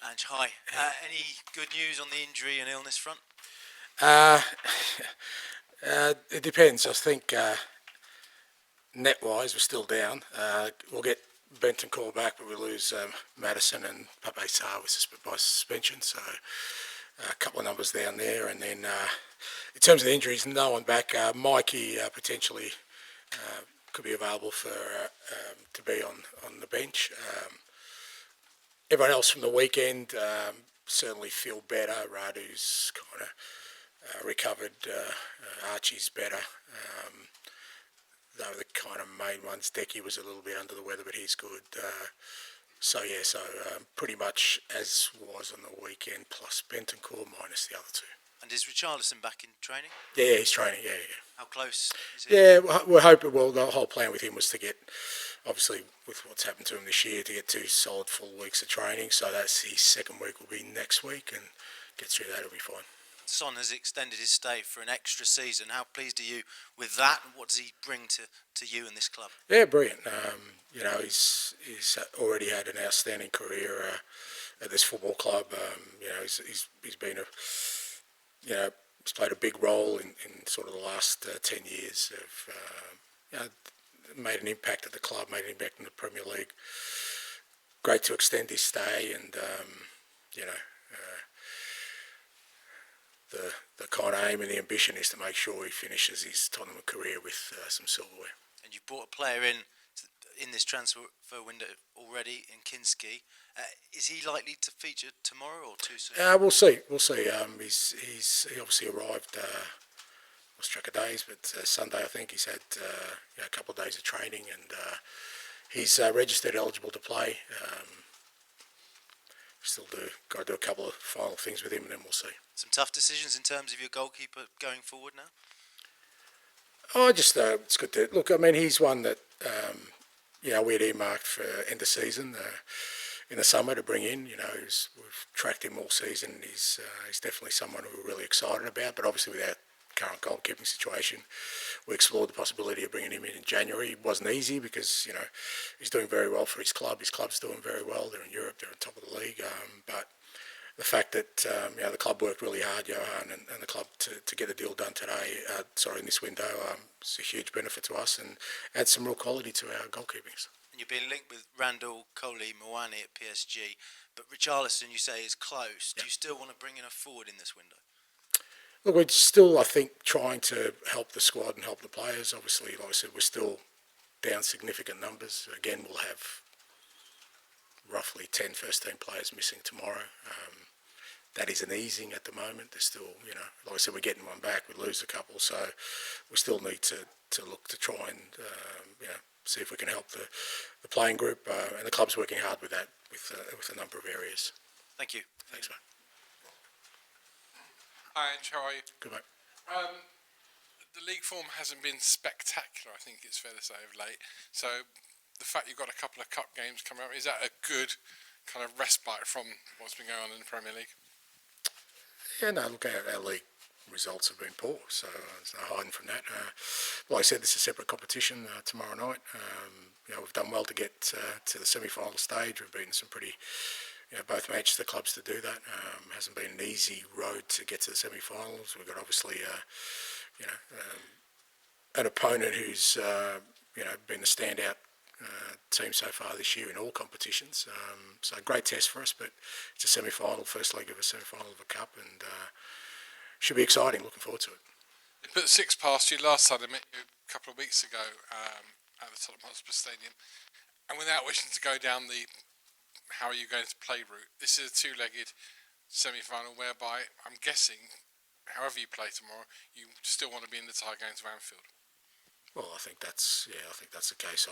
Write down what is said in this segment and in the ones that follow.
Ange, hi. Any good news on the injury and illness front? It depends. I think net-wise we're still down. We'll get Bentancur back, but we lose Madison and Pape Sarr by suspension. So a couple of numbers down there. And then in terms of the injuries, no one back. Mikey potentially could be available for to be on the bench. Everyone else from the weekend certainly feel better. Radu's kind of recovered. Archie's better. They were the kind of main ones. Decky was a little bit under the weather, but he's good. So pretty much as was on the weekend, plus Bentancur minus the other two. And is Richarlison back in training? Yeah, he's training, yeah. How close is he? Yeah, we're hoping, well, the whole plan with him was to get, obviously, with what's happened to him this year, to get 2 solid full weeks of training. So that's his second week will be next week, and get through that, it'll be fine. Son has extended his stay for an extra season. How pleased are you with that, and what does he bring to you and this club? Yeah, brilliant. He's already had an outstanding career at this football club. He's been he's played a big role in sort of the last 10 years of made an impact at the club, made an impact in the Premier League. Great to extend his stay, and the kind of aim and the ambition is to make sure he finishes his Tottenham career with some silverware. And you've brought a player in this transfer window already in Kinsky. Is he likely to feature tomorrow or too soon? We'll see. He obviously arrived. Lost track of days, but Sunday I think he's had a couple of days of training, and he's registered eligible to play. Still got to do a couple of final things with him, and then we'll see. Some tough decisions in terms of your goalkeeper going forward now? It's good to look. I mean, he's one that we had earmarked for end of season in the summer to bring in. We've tracked him all season. He's definitely someone who we're really excited about. But obviously, with our current goalkeeping situation, we explored the possibility of bringing him in January. It wasn't easy because he's doing very well for his club. His club's doing very well. They're in Europe. They're on top of the league. But the fact that the club worked really hard, Johan, and the club to get the deal done today, in this window, it's a huge benefit to us and adds some real quality to our goalkeeping. And you've been linked with Randall, Coley, Moani at PSG, but Richarlison, you say, is close. Yep. Do you still want to bring in a forward in this window? Look, we're still, I think, trying to help the squad and help the players. Obviously, like I said, we're still down significant numbers. Again, we'll have roughly 10 first-team players missing tomorrow. That isn't easing at the moment. There's still, like I said, we're getting one back. We lose a couple, so we still need to look to try and, see if we can help the playing group. And the club's working hard with that, with a number of areas. Thank you. Thanks, mate. Hi, Ange, how are you? Good, mate. The league form hasn't been spectacular, I think it's fair to say, of late. So the fact you've got a couple of cup games coming up, is that a good kind of respite from what's been going on in the Premier League? Yeah, no, look, our league results have been poor, so there's no hiding from that. Like I said, this is a separate competition tomorrow night. We've done well to get to the semi-final stage. We've beaten some pretty, both Manchester clubs to do that. Hasn't been an easy road to get to the semi-finals. We've got obviously, an opponent who's, been the standout team so far this year in all competitions. So a great test for us, but it's a semi-final, first leg of a semi-final of a cup, and should be exciting. Looking forward to it. They put 6 past you last time. They met you a couple of weeks ago at the Tottenham Hotspur Stadium, and without wishing to go down the how are you going to play route, this is a 2-legged semi-final whereby I'm guessing, however you play tomorrow, you still want to be in the tie going to Anfield. Well, I think that's the case.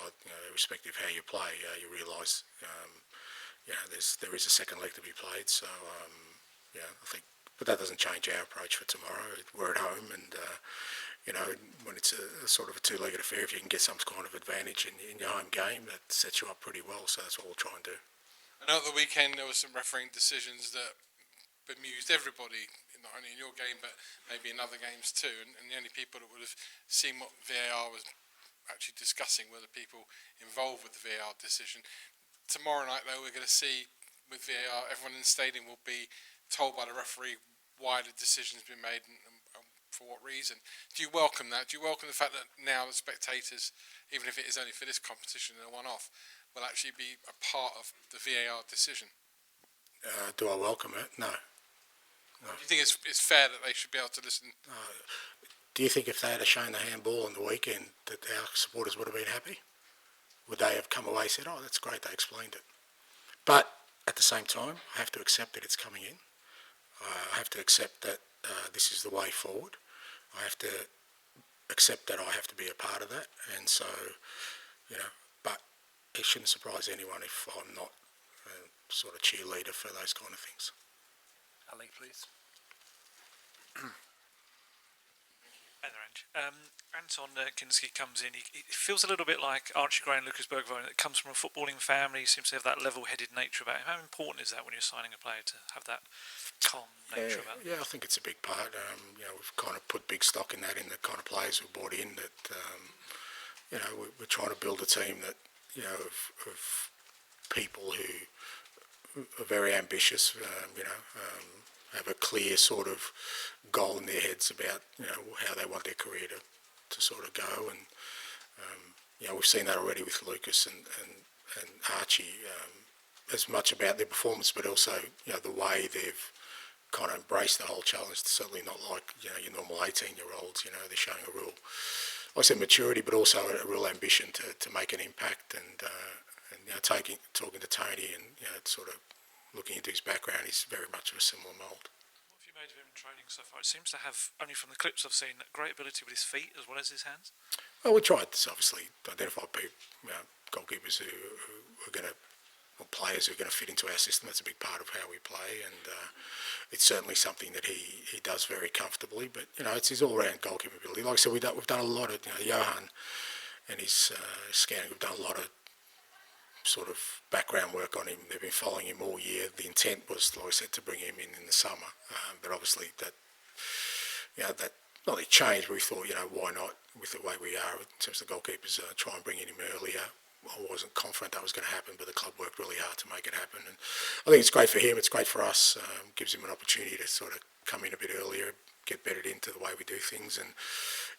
Irrespective of how you play, you realise, there is a second leg to be played. So, I think, but that doesn't change our approach for tomorrow. We're at home, and when it's a sort of a 2-legged affair, if you can get some kind of advantage in your home game, that sets you up pretty well. So that's what we'll try and do. I know at the weekend there were some refereeing decisions that bemused everybody, not only in your game but maybe in other games too, and the only people that would have seen what VAR was actually discussing were the people involved with the VAR decision. Tomorrow night though, we're going to see with VAR, everyone in the stadium will be told by the referee why the decision's been made and for what reason. Do you welcome that? Do you welcome the fact that now the spectators, even if it is only for this competition and a one-off, will actually be a part of the VAR decision? Do I welcome it? No. Do you think it's fair that they should be able to listen? Do you think if they had shown the handball on the weekend that our supporters would have been happy? Would they have come away and said, oh, that's great, they explained it? But at the same time, I have to accept that it's coming in. I have to accept that this is the way forward. I have to accept that I have to be a part of that. And so, but it shouldn't surprise anyone if I'm not a sort of cheerleader for those kind of things. Ali, please. Hi there, Ange. Anton Kinsky comes in. He feels a little bit like Archie Gray and Lucas Bergwijn. It comes from a footballing family. He seems to have that level-headed nature about him. How important is that when you're signing a player to have that calm nature about him? Yeah, I think it's a big part. We've kind of put big stock in that, in the kind of players we've brought in. That we're trying to build a team that of people who are very ambitious. Have a clear sort of goal in their heads about how they want their career to sort of go, and we've seen that already with Lucas and Archie, as much about their performance, but also the way they've kind of embraced the whole challenge. It's certainly not like your normal 18-year-olds. They're showing a real, like I said, maturity, but also a real ambition to make an impact, and talking to Tony and sort of looking into his background, he's very much of a similar mould. What have you made of him in training so far? It seems to have, only from the clips I've seen, great ability with his feet as well as his hands. Well, we tried to obviously identify people, goalkeepers who are going to, or players who are going to fit into our system. That's a big part of how we play, and it's certainly something that he does very comfortably. But it's his all-round goalkeeping ability. Like I said, we've done a lot of Johan and his scanning. We've done a lot of sort of background work on him. They've been following him all year. The intent was, like I said, to bring him in the summer, but obviously that not only changed, but we thought, why not, with the way we are in terms of goalkeepers, try and bring in him earlier. I wasn't confident that was going to happen, but the club worked really hard to make it happen, and I think it's great for him, it's great for us. Gives him an opportunity to sort of come in a bit earlier, get bedded into the way we do things, and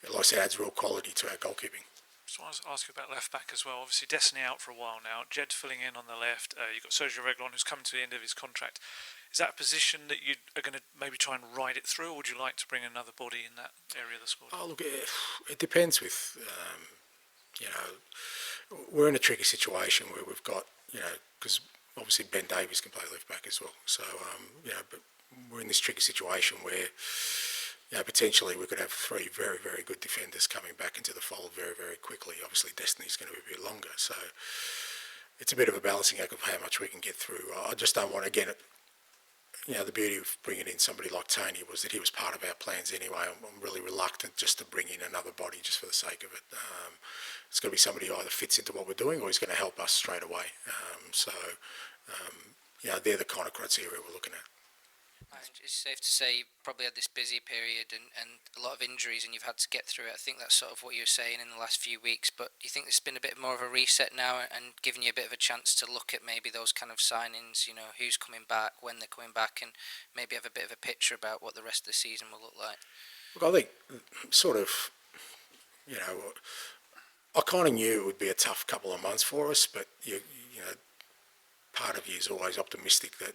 like I said, adds real quality to our goalkeeping. Just want to ask you about left back as well. Obviously, Destiny out for a while now. Jed filling in on the left. You've got Sergio Reguilon, who's coming to the end of his contract. Is that a position that you are going to maybe try and ride it through, or would you like to bring another body in that area of the squad? Oh, look, it depends with, we're in a tricky situation where we've got, because obviously Ben Davies can play left back as well. So, but we're in this tricky situation where, potentially we could have three very, very good defenders coming back into the fold very, very quickly. Obviously, Destiny's going to be a bit longer, so it's a bit of a balancing act of how much we can get through. I just don't want to get it. The beauty of bringing in somebody like Tony was that he was part of our plans anyway. I'm really reluctant just to bring in another body just for the sake of it. It's going to be somebody who either fits into what we're doing or he's going to help us straight away. They're the kind of criteria we're looking at. It's safe to say you probably had this busy period and a lot of injuries and you've had to get through it. I think that's sort of what you were saying in the last few weeks, but do you think there's been a bit more of a reset now and giving you a bit of a chance to look at maybe those kind of signings, who's coming back, when they're coming back, and maybe have a bit of a picture about what the rest of the season will look like? Look, I think sort of, I kind of knew it would be a tough couple of months for us, but part of you is always optimistic that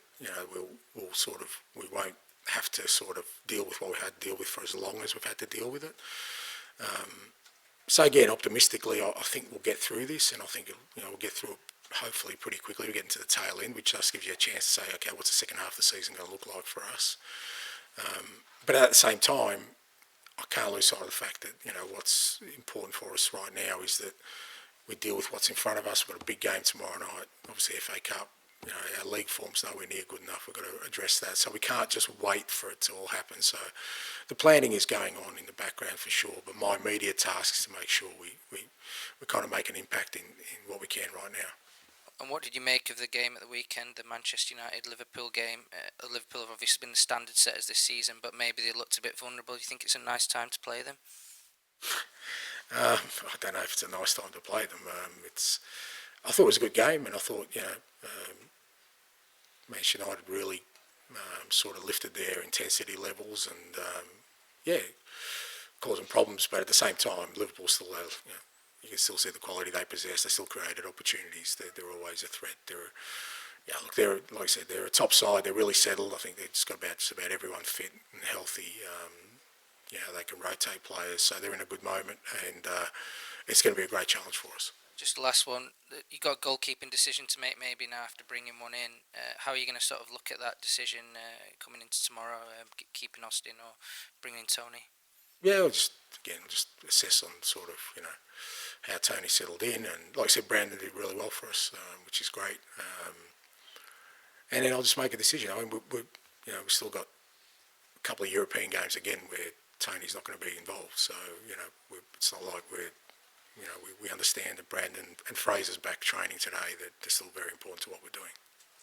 we won't have to sort of deal with what we had to deal with for as long as we've had to deal with it. So again, optimistically, I think we'll get through this, and I think we'll get through it hopefully pretty quickly. We're getting to the tail end, which just gives you a chance to say, okay, what's the second half of the season going to look like for us? But at the same time, I can't lose sight of the fact that what's important for us right now is that we deal with what's in front of us. We've got a big game tomorrow night, obviously FA Cup. Our league form's nowhere near good enough. We've got to address that. So we can't just wait for it to all happen. So the planning is going on in the background for sure, but my immediate task is to make sure we kind of make an impact in what we can right now. And what did you make of the game at the weekend, the Manchester United-Liverpool game? Liverpool have obviously been the standard setters this season, but maybe they looked a bit vulnerable. Do you think it's a nice time to play them? I don't know if it's a nice time to play them. I thought it was a good game, and I thought, Manchester United really sort of lifted their intensity levels and, causing problems. But at the same time, Liverpool still have, you can still see the quality they possess. They still created opportunities. They're always a threat. They're like I said, they're a top side. They're really settled. I think they've just got just about everyone fit and healthy. They can rotate players, so they're in a good moment, and it's going to be a great challenge for us. Just the last one, you got a goalkeeping decision to make maybe now after bringing one in. How are you going to sort of look at that decision coming into tomorrow, keeping Austin or bringing in Tony? Yeah, we'll just assess on sort of, how Tony settled in. And like I said, Brandon did really well for us, which is great. And then I'll just make a decision. I mean, we've still got a couple of European games again where Tony's not going to be involved. So, it's not like we understand that Brandon and Fraser's back training today, that they're still very important to what we're doing.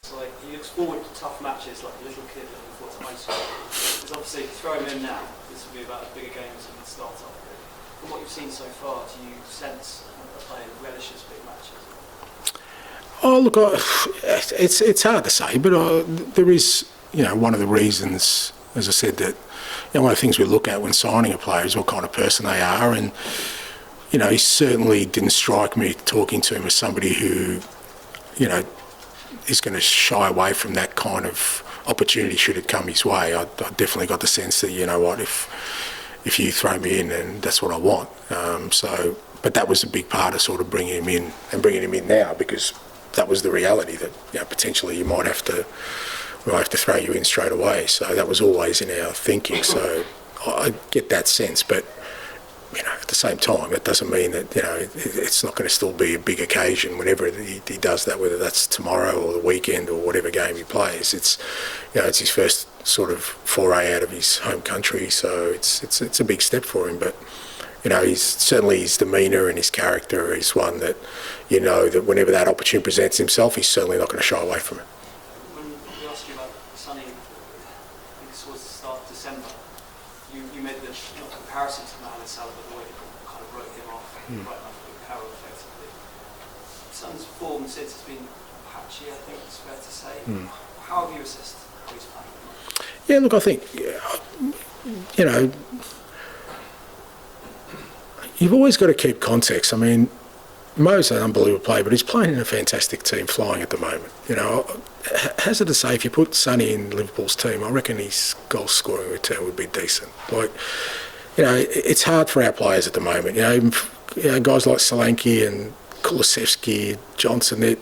So he looks forward to tough matches like a little kid looking forward to high school. Because obviously, throw him in now, this will be about as big a game as he can start off with. From what you've seen so far, do you sense a player relishes big matches? Oh, look, it's hard to say, but there is, one of the reasons, as I said, that one of the things we look at when signing a player is what kind of person they are. And, he certainly didn't strike me talking to him as somebody who, is going to shy away from that kind of opportunity should it come his way. I definitely got the sense that, if you throw me in, then that's what I want. But that was a big part of sort of bringing him in now, because that was the reality that, potentially you might have to throw you in straight away. So that was always in our thinking. So I get that sense, but at the same time, it doesn't mean that it's not going to still be a big occasion whenever he does that, whether that's tomorrow or the weekend or whatever game he plays. It's it's his first sort of foray out of his home country, so it's a big step for him. But he's certainly, his demeanour and his character is one that that whenever that opportunity presents himself, he's certainly not going to shy away from it. When we asked you about Sonny, I think this was the start of December, you made the comparison to Mohamed Salah, but the way you kind of wrote him off, right enough with power effectively. Son's form since has been patchy, I think it's fair to say. How have you assessed how he's playing? Yeah, look, I think, you've always got to keep context. I mean, Mo's an unbelievable player, but he's playing in a fantastic team, flying at the moment. Hazard to say, if you put Sonny in Liverpool's team, I reckon his goal scoring return would be decent. Like, it's hard for our players at the moment. Even guys like Sankey and Kulusevski, Johnson, they're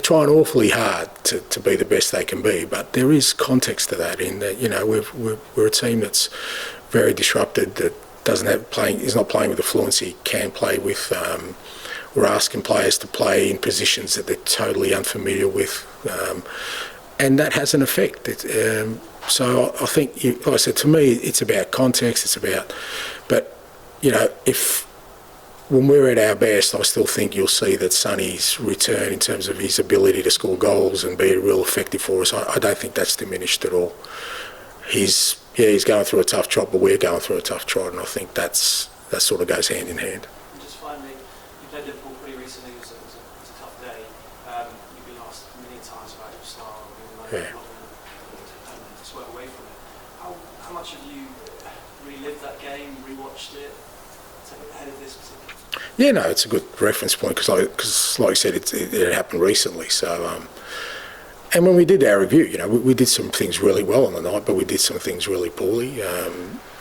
trying awfully hard to be the best they can be. But there is context to that, in that we're a team that's very disrupted, that is not playing with the fluency it can play with. We're asking players to play in positions that they're totally unfamiliar with, and that has an effect. So I think, like I said, to me, it's about context. But if when we're at our best, I still think you'll see that Sonny's return in terms of his ability to score goals and be real effective for us. I don't think that's diminished at all. He's going through a tough trot, but we're going through a tough trot, and I think that sort of goes hand in hand. And just finally, you played Liverpool pretty recently. It was a tough day. You've been asked many times about your style. Just work away from it. How much have you relived that game, rewatched it, ahead of this particular? Yeah, no, it's a good reference point because, like I said, it happened recently. So, and when we did our review, we did some things really well on the night, but we did some things really poorly.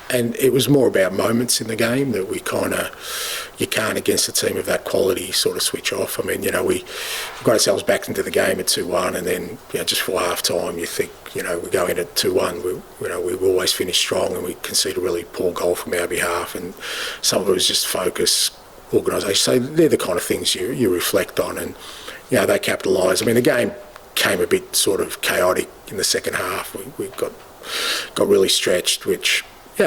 And it was more about moments in the game that you can't, against a team of that quality, sort of switch off. I mean, we got ourselves back into the game at 2-1, and then just for half time, you think, we go in at 2-1. We always finish strong, and we concede a really poor goal from our behalf, and some of it was just focus, organisation. So they're the kind of things you reflect on, and they capitalise. I mean, the game came a bit sort of chaotic in the second half. We got really stretched, which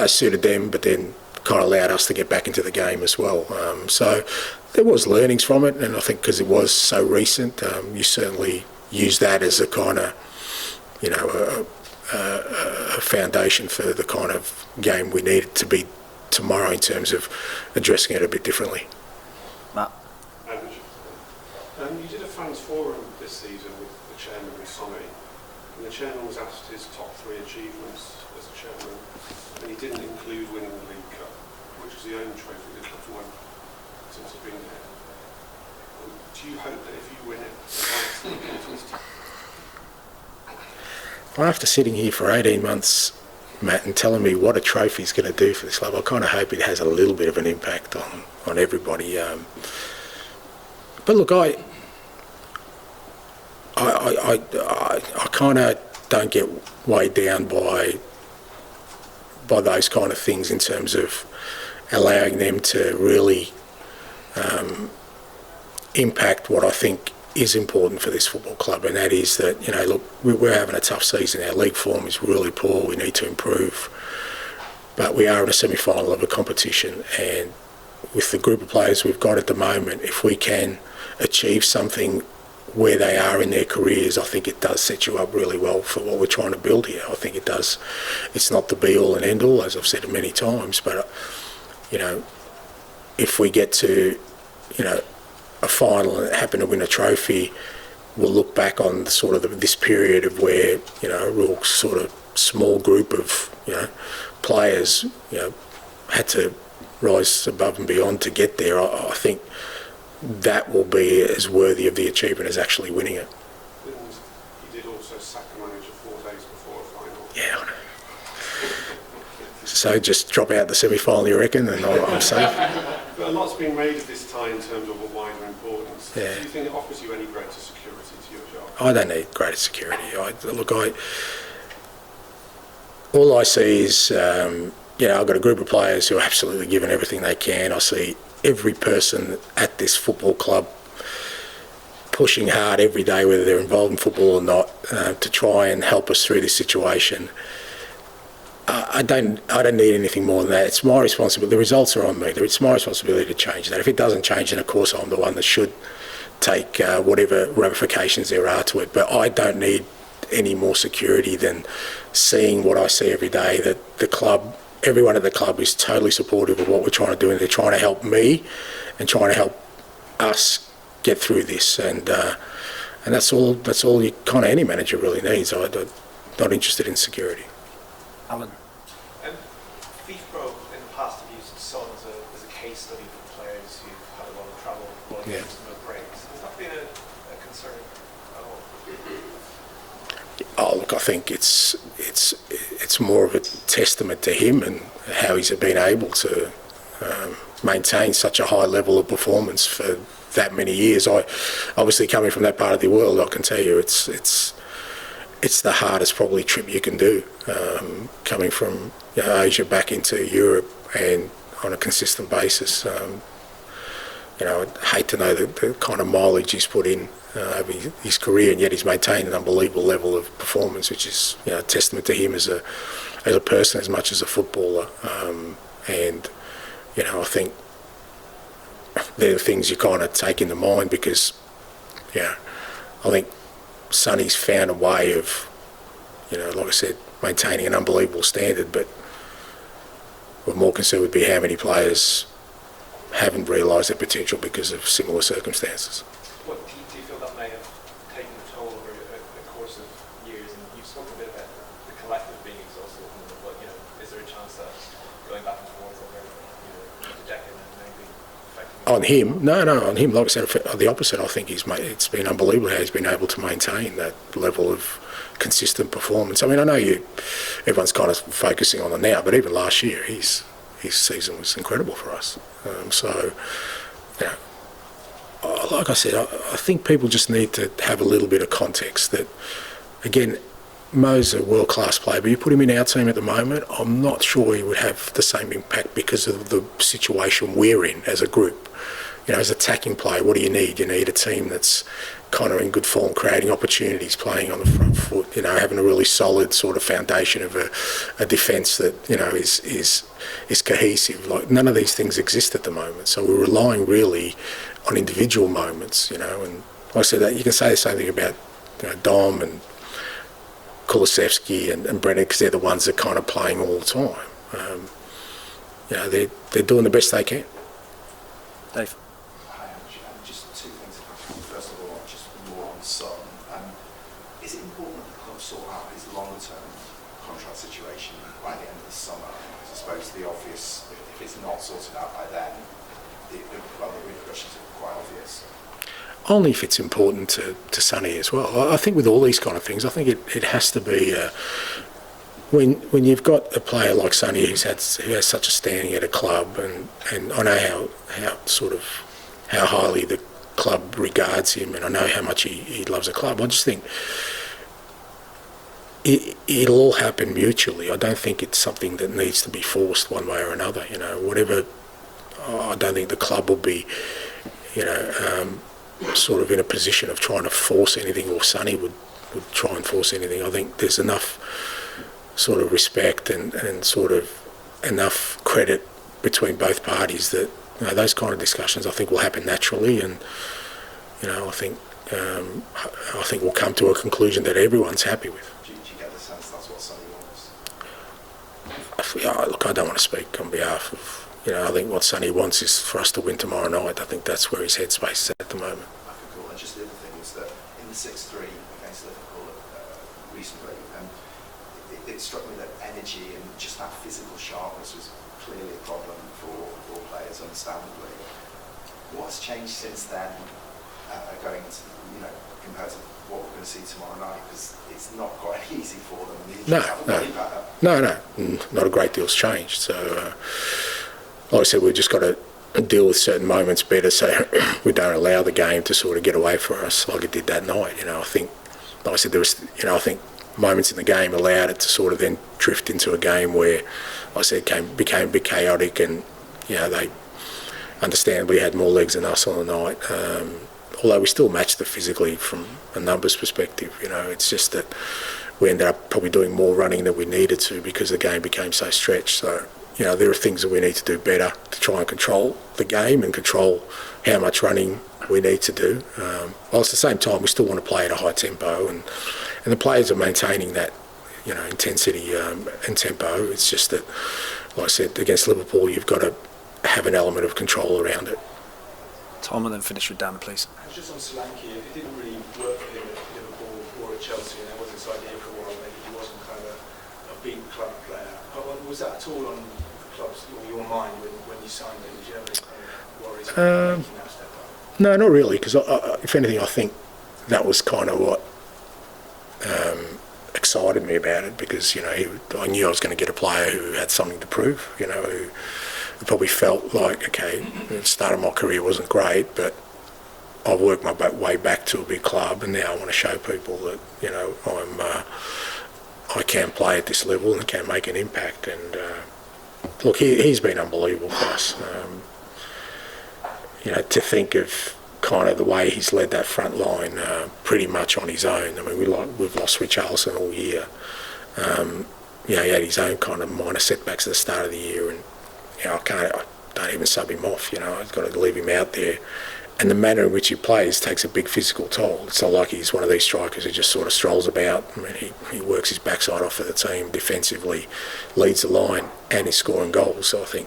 suited them, but then kind of allowed us to get back into the game as well. So there was learnings from it, and I think because it was so recent, you certainly use that as a kind of, a foundation for the kind of game we need it to be tomorrow in terms of addressing it a bit differently. Matt? You did a fans forum this season with the chairman, with Sonny. the chairman was asked his top 3 achievements as a chairman, and he didn't include winning the League Cup, which is the only trophy the club's won since I've been here. Do you hope that if you win it, after sitting here for 18 months, Matt, and telling me what a trophy is going to do for this club, I kind of hope it has a little bit of an impact on everybody. But look, I kind of don't get weighed down by those kind of things in terms of allowing them to really impact what I think is important for this football club, and that is that, you know, look, we're having a tough season. Our league form is really poor. We need to improve, but we are in a semi-final of a competition, and with the group of players we've got at the moment, if we can achieve something where they are in their careers, I think it does set you up really well for what we're trying to build here. I think it does. It's not the be-all and end-all, as I've said it many times, but, you know, if we get to, you know, a final and happen to win a trophy, we'll look back on sort of this period of where, you know, a real sort of small group of, you know, players, you know, had to rise above and beyond to get there. I think that will be as worthy of the achievement as actually winning it. And he did also sack a manager 4 days before a final. Yeah, I know. So just drop out the semi-final, you reckon, and I'm safe? But a lot's been made of this tie in terms of a wider importance. Yeah. Do you think it offers you any greater security to your job? I don't need greater security. All I see is, you know, I've got a group of players who are absolutely giving everything they can. I see every person at this football club pushing hard every day, whether they're involved in football or not, to try and help us through this situation. I don't need anything more than that. It's my responsibility. The results are on me. It's my responsibility to change that. If it doesn't change, then of course I'm the one that should take whatever ramifications there are to it. But I don't need any more security than seeing what I see every day, that the club, everyone at the club is totally supportive of what we're trying to do, and they're trying to help me and trying to help us get through this. And that's all you kind of any manager really needs. I'm not interested in security. Alan. FIFPro in the past have used Son as a case study for players who've had a lot of travel, a lot of games, no breaks. Has that been a concern at all? Oh, look, I think it's more of a testament to him and how he's been able to maintain such a high level of performance for that many years. Obviously coming from that part of the world, I can tell you it's the hardest probably trip you can do, coming from, you know, Asia back into Europe and on a consistent basis. You know, I'd hate to know the kind of mileage he's put in over his career, and yet he's maintained an unbelievable level of performance, which is, you know, a testament to him as a person as much as a footballer. And, you know, I think they're the things you kind of take into mind because, yeah, I think Sonny's found a way of, you know, like I said, maintaining an unbelievable standard, but we're more concerned would be how many players haven't realised their potential because of similar circumstances. What do you feel that may have taken a toll over the course of years? And you've spoken a bit about the collective being exhausted, but, you know, is there a chance that going back and forth over, you know, a decade and maybe affecting On him? No, on him, like I said, the opposite. I think it's been unbelievable how he's been able to maintain that level of consistent performance. I mean, I know everyone's kind of focusing on it now, but even last year, his season was incredible for us. So, you know, like I said, I think people just need to have a little bit of context that, again, Mo's a world-class player, but you put him in our team at the moment, I'm not sure he would have the same impact because of the situation we're in as a group. You know, as attacking player, what do you need? You need a team that's kind of in good form, creating opportunities, playing on the front foot, you know, having a really solid sort of foundation of a defence that, you know, is cohesive. Like, none of these things exist at the moment. So we're relying really on individual moments, you know, and like I said, that you can say the same thing about, you know, Dom and Kulusevski and Brennan, because they're the ones that are kind of playing all the time. You know, they're doing the best they can. Dave. Hi, Ange. Just two things. First of all, just more on Son. Is it important that the club sort up his longer-term contract situation by the end of the summer? Because I suppose the obvious, if it's not sorted out by then, the repercussions are quite obvious. Only if it's important to Sonny as well. I think with all these kind of things, I think it has to be when you've got a player like Sonny who has such a standing at a club, and I know how highly the club regards him, and I know how much he loves the club. I just think it'll all happen mutually. I don't think it's something that needs to be forced one way or another. Whatever. I don't think the club will be, sort of in a position of trying to force anything, or Sonny would try and force anything. I think there's enough sort of respect and sort of enough credit between both parties that those kind of discussions I think will happen naturally, and I think we'll come to a conclusion that everyone's happy with. Do you get the sense that's what Sonny wants? Look, I don't want to speak on behalf of. I think what Sonny wants is for us to win tomorrow night. I think that's where his headspace is at the moment. Okay, cool. And just the other thing was that in the 6-3 against Liverpool recently, it struck me that energy and just that physical sharpness was clearly a problem for all players, understandably. What has changed since then, going into, compared to what we're going to see tomorrow night? Because it's not quite easy for them. No, not a great deal's changed. So. Like I said, we've just got to deal with certain moments better, so we don't allow the game to sort of get away from us like it did that night. I think, like I said, there was, I think moments in the game allowed it to sort of then drift into a game where, like I said, became a bit chaotic, and they understandably had more legs than us on the night. Although we still matched them physically from a numbers perspective. It's just that we ended up probably doing more running than we needed to because the game became so stretched. So. There are things that we need to do better to try and control the game and control how much running we need to do. While at the same time, we still want to play at a high tempo, and the players are maintaining that, intensity and tempo. It's just that, like I said, against Liverpool, you've got to have an element of control around it. Tom, and then finish with Dan, please. Just on Sankey, it didn't really work for him at Liverpool or at Chelsea, and there was this idea for a while maybe he wasn't kind of a big club player. Was that at all on clubs or your mind when you signed him? Did you have any kind of worries about making that step up? No, not really, because if anything, I think that was kind of what excited me about it, because I knew I was going to get a player who had something to prove. Who probably felt like, okay, the start of my career wasn't great, but I've worked my way back to a big club, and now I want to show people that I can play at this level and can make an impact. And look, he's been unbelievable for us. To think of kind of the way he's led that front line pretty much on his own. I mean, we've lost Richarlison all year. He had his own kind of minor setbacks at the start of the year, and I don't even sub him off. I've got to leave him out there. And the manner in which he plays takes a big physical toll. It's not like he's one of these strikers who just sort of strolls about. I mean, he works his backside off for the team defensively, leads the line, and is scoring goals. So I think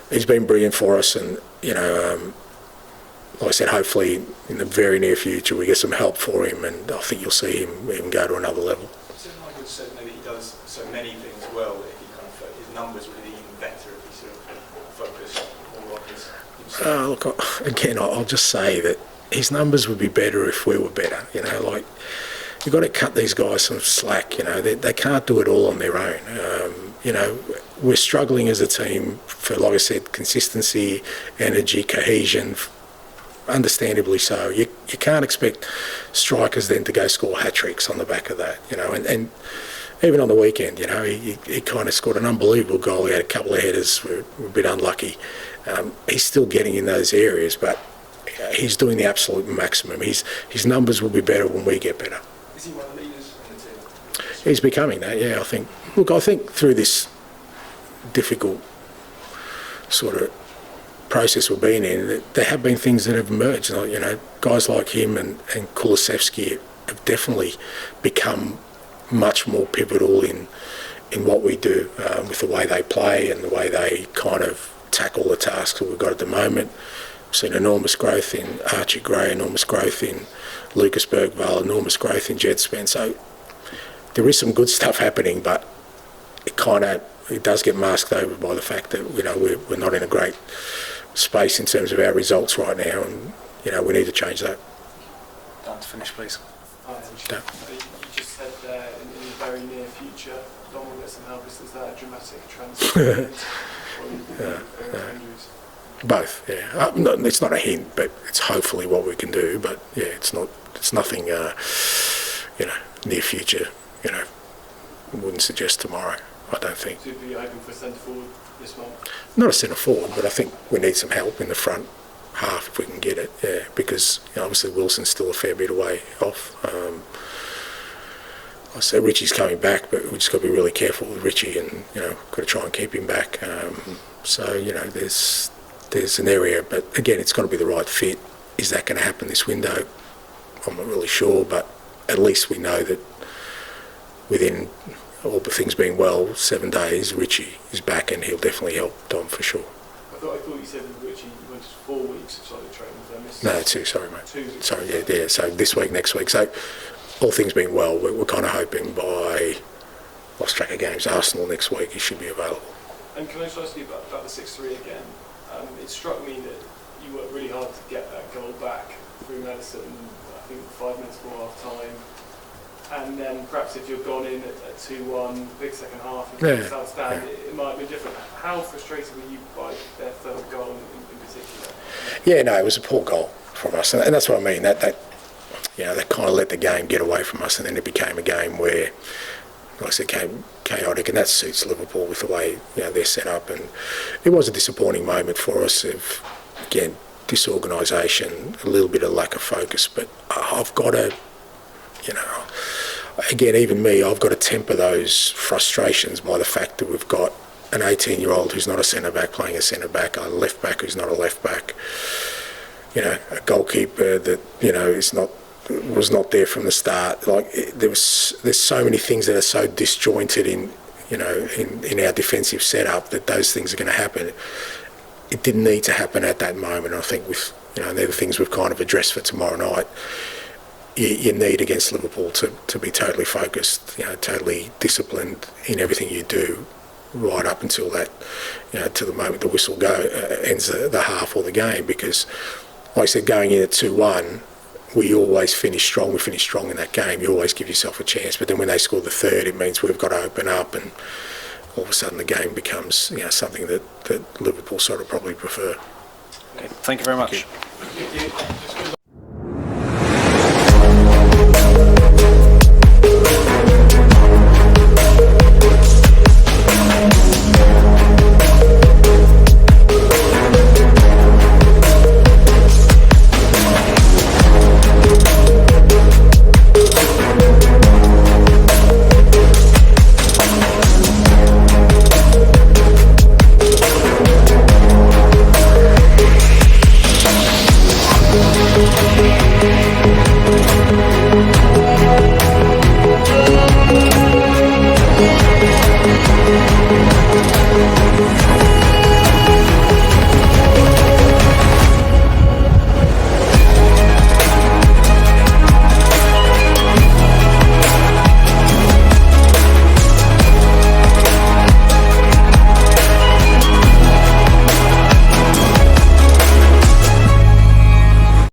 he's been brilliant for us. And, like I said, hopefully in the very near future we get some help for him, and I think you'll see him even go to another level. So Michael said maybe he does so many things well that if he kind of, his numbers would be even better if he sort of focused more on himself. Look, again, I'll just say that his numbers would be better if we were better. Like, you've got to cut these guys some slack. They can't do it all on their own. We're struggling as a team for, like I said, consistency, energy, cohesion. Understandably so. You can't expect strikers then to go score hat-tricks on the back of that. And even on the weekend, he kind of scored an unbelievable goal. He had a couple of headers, were a bit unlucky. He's still getting in those areas, but he's doing the absolute maximum. His numbers will be better when we get better. Is he one of the leaders in the team? He's becoming that, yeah, I think. Look, I think through this difficult sort of process we've been in, there have been things that have emerged. Guys like him and Kulusevski have definitely become much more pivotal in what we do with the way they play and the way they kind of tackle the tasks that we've got at the moment. We've seen enormous growth in Archie Gray, enormous growth in Lucas Bergvall, enormous growth in Jed Spence. So there is some good stuff happening, but it does get masked over by the fact that we're not in a great space in terms of our results right now, and we need to change that. Down to finish, please. Done. You just said in the very near future, Dom will get some help. Is that a dramatic transfer? Injuries? Both, yeah. It's not a hint, but it's hopefully what we can do. But yeah, it's nothing, near future. Wouldn't suggest tomorrow. I don't think. So you'd be hoping for a centre forward this month? Not a centre forward, but I think we need some help in the front half if we can get it. Yeah, because obviously Wilson's still a fair bit away off. I say Richie's coming back, but we just got to be really careful with Richie, and got to try and keep him back. So there's an area, but again, it's got to be the right fit. Is that going to happen this window? I'm not really sure, but at least we know that within all the things being well, 7 days, Richie is back, and he'll definitely help Dom for sure. I thought you said with Richie you went 4 weeks of solid training. No, 2. Sorry, mate. 2 weeks. Sorry, yeah. So this week, next week. So all things being well, we're kind of hoping by lost track of games, Arsenal next week, he should be available. And can I just ask you about the 6-3 again? It struck me that you worked really hard to get that goal back through Madison, I think 5 minutes before half time. And then perhaps if you'd gone in at 2-1, big second half, and South Stand, it might have been different. How frustrated were you by their third goal in particular? Yeah, no, it was a poor goal from us, and that's what I mean. That kind of let the game get away from us, and then it became a game where, like I said, came chaotic, and that suits Liverpool with the way they're set up. And it was a disappointing moment for us of, again, disorganisation, a little bit of lack of focus. But I've got to, again, even me, I've got to temper those frustrations by the fact that we've got an 18-year-old who's not a centre-back playing a centre-back, a left-back who's not a left-back, a goalkeeper that, was not there from the start. Like, there's so many things that are so disjointed in our defensive setup that those things are going to happen. It didn't need to happen at that moment. I think they're the things we've kind of addressed for tomorrow night. You need against Liverpool to be totally focused, totally disciplined in everything you do, right up until that, to the moment the whistle ends the half or the game. Because, like I said, going in at 2-1, we always finish strong. We finish strong in that game. You always give yourself a chance. But then when they score the third, it means we've got to open up, and all of a sudden the game becomes something that Liverpool sort of probably prefer. Okay, thank you very much. Thank you.